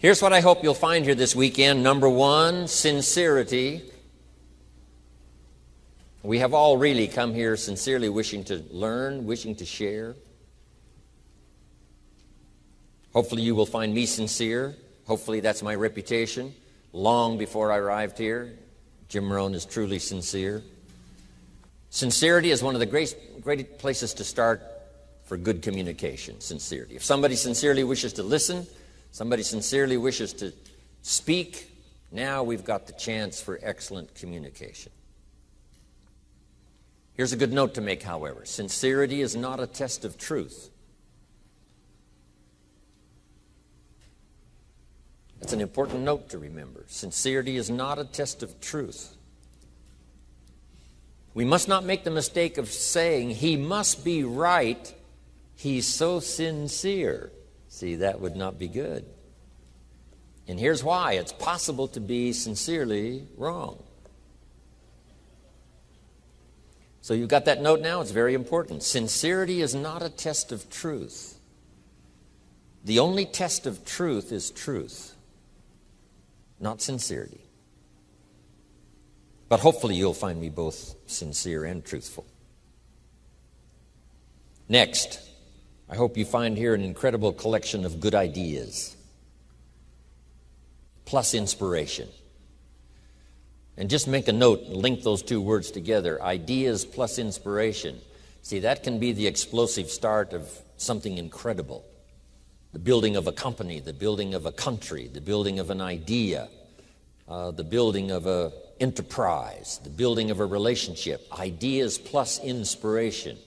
Here's what I hope you'll find here this weekend. Number one, sincerity. We have all really come here sincerely wishing to learn, wishing to share. Hopefully you will find me sincere. Hopefully that's my reputation. Long before I arrived here, Jim Marone is truly sincere. Sincerity is one of the great places to start for good communication, sincerity. If somebody sincerely wishes to listen, somebody sincerely wishes to speak, now we've got the chance for excellent communication. Here's a good note to make, however. Sincerity is not a test of truth. That's an important note to remember. Sincerity is not a test of truth. We must not make the mistake of saying, he must be right, he's so sincere. See, that would not be good. And here's why. It's possible to be sincerely wrong. So you've got that note now. It's very important. Sincerity is not a test of truth. The only test of truth is truth, not sincerity. But hopefully you'll find me both sincere and truthful. Next, I hope you find here an incredible collection of good ideas, plus inspiration. And just make a note, link those two words together, ideas plus inspiration. See, that can be the explosive start of something incredible. The building of a company, the building of a country, the building of an idea, the building of an enterprise, the building of a relationship. Ideas plus inspiration.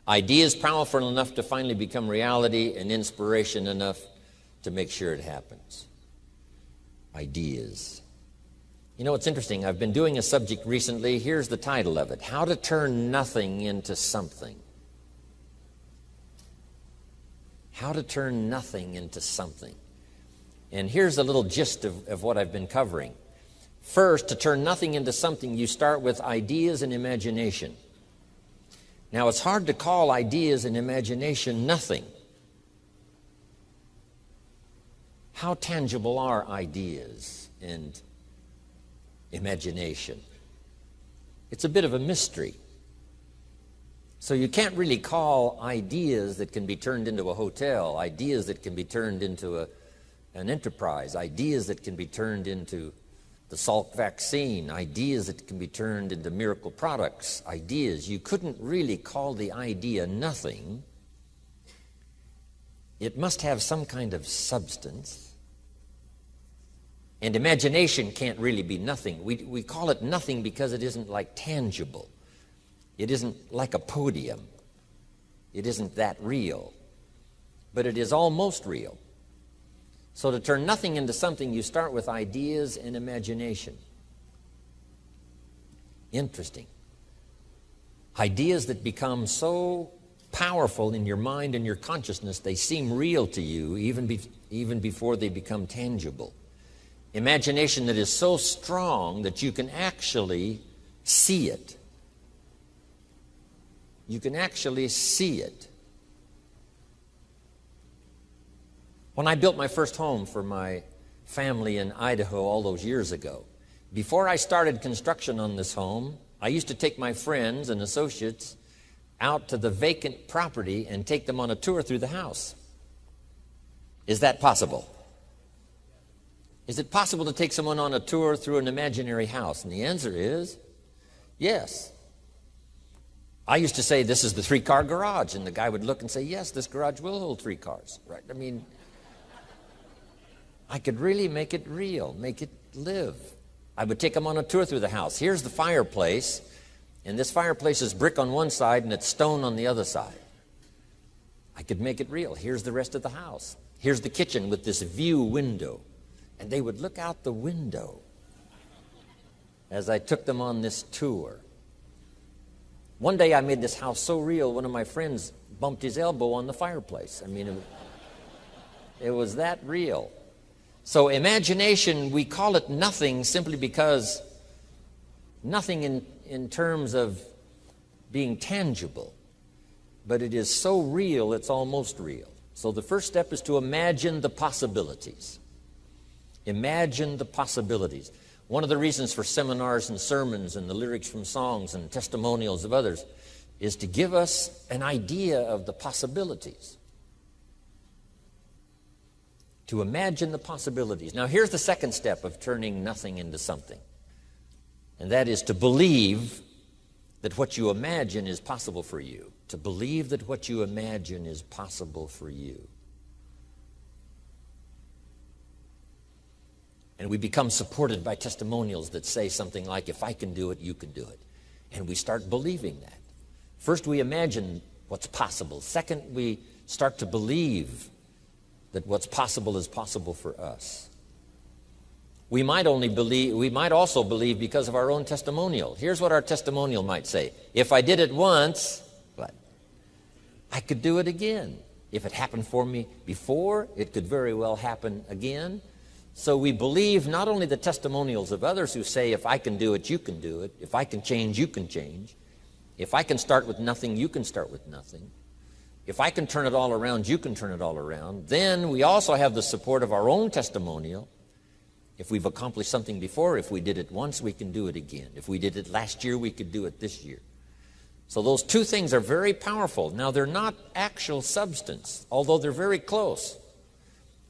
Ideas powerful enough to finally become reality, and inspiration enough to make sure it happens. Ideas. You know, it's interesting. I've been doing a subject recently. Here's the title of it. How to Turn Nothing into Something. How to turn nothing into something. And here's a little gist of what I've been covering. First, to turn nothing into something, you start with ideas and imagination. Now, it's hard to call ideas and imagination nothing. How tangible are ideas and imagination? It's a bit of a mystery. So you can't really call ideas that can be turned into a hotel, ideas that can be turned into an enterprise, ideas that can be turned into the Salk vaccine, ideas that can be turned into miracle products, ideas. You couldn't really call the idea nothing. It must have some kind of substance. And imagination can't really be nothing. We call it nothing because it isn't like tangible. It isn't like a podium. It isn't that real. But it is almost real. So to turn nothing into something, you start with ideas and imagination. Interesting. Ideas that become so powerful in your mind and your consciousness, they seem real to you even before they become tangible. Imagination that is so strong that you can actually see it. You can actually see it. When I built my first home for my family in Idaho all those years ago, before I started construction on this home, I used to take my friends and associates out to the vacant property and take them on a tour through the house. Is that possible? Is it possible to take someone on a tour through an imaginary house? And the answer is yes. I used to say, this is the 3-car garage. And the guy would look and say, yes, this garage will hold 3 cars. Right? I mean, I could really make it real, make it live. I would take them on a tour through the house. Here's the fireplace. And this fireplace is brick on one side and it's stone on the other side. I could make it real. Here's the rest of the house. Here's the kitchen with this view window. And they would look out the window as I took them on this tour. One day I made this house so real, one of my friends bumped his elbow on the fireplace. I mean, it was that real. So imagination, we call it nothing simply because nothing in terms of being tangible, but it is so real, it's almost real. So the first step is to imagine the possibilities. Imagine the possibilities. One of the reasons for seminars and sermons and the lyrics from songs and testimonials of others is to give us an idea of the possibilities. To imagine the possibilities. Now, here's the second step of turning nothing into something. And that is to believe that what you imagine is possible for you. To believe that what you imagine is possible for you. And we become supported by testimonials that say something like, if I can do it, you can do it. And we start believing that. First, we imagine what's possible. Second, we start to believe that what's possible is possible for us. We might also believe because of our own testimonial. Here's what our testimonial might say. If I did it once, what? I could do it again. If it happened for me before, it could very well happen again. So we believe not only the testimonials of others who say, if I can do it, you can do it. If I can change, you can change. If I can start with nothing, you can start with nothing. If I can turn it all around, you can turn it all around. Then we also have the support of our own testimonial. If we've accomplished something before, if we did it once, we can do it again. If we did it last year, we could do it this year. So those two things are very powerful. Now, they're not actual substance, although they're very close.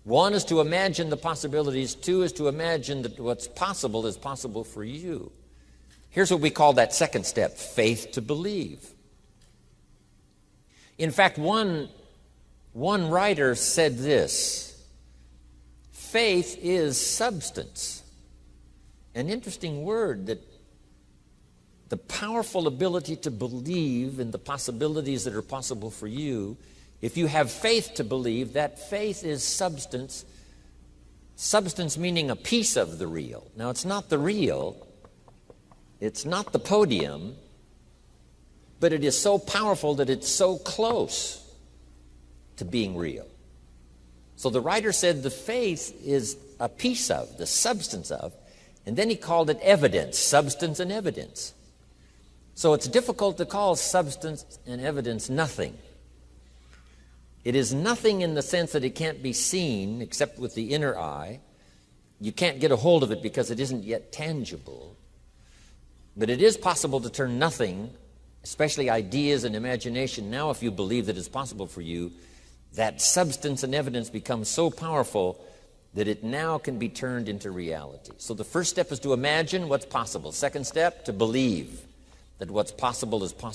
One is to imagine the possibilities. Two is to imagine that what's possible is possible for you. Here's what we call that second step, faith to believe. In fact, one writer said this: faith is substance. An interesting word, that the powerful ability to believe in the possibilities that are possible for you. If you have faith to believe, that faith is substance. Substance meaning a piece of the real. Now, it's not the real. It's not the podium. But it is so powerful that it's so close to being real. So the writer said the faith is a piece of, the substance of, and then he called it evidence, substance and evidence. So it's difficult to call substance and evidence nothing. It is nothing in the sense that it can't be seen except with the inner eye. You can't get a hold of it because it isn't yet tangible. But it is possible to turn nothing, especially ideas and imagination. Now, if you believe that it's possible for you, that substance and evidence becomes so powerful that it now can be turned into reality. So the first step is to imagine what's possible. Second step, to believe that what's possible is possible.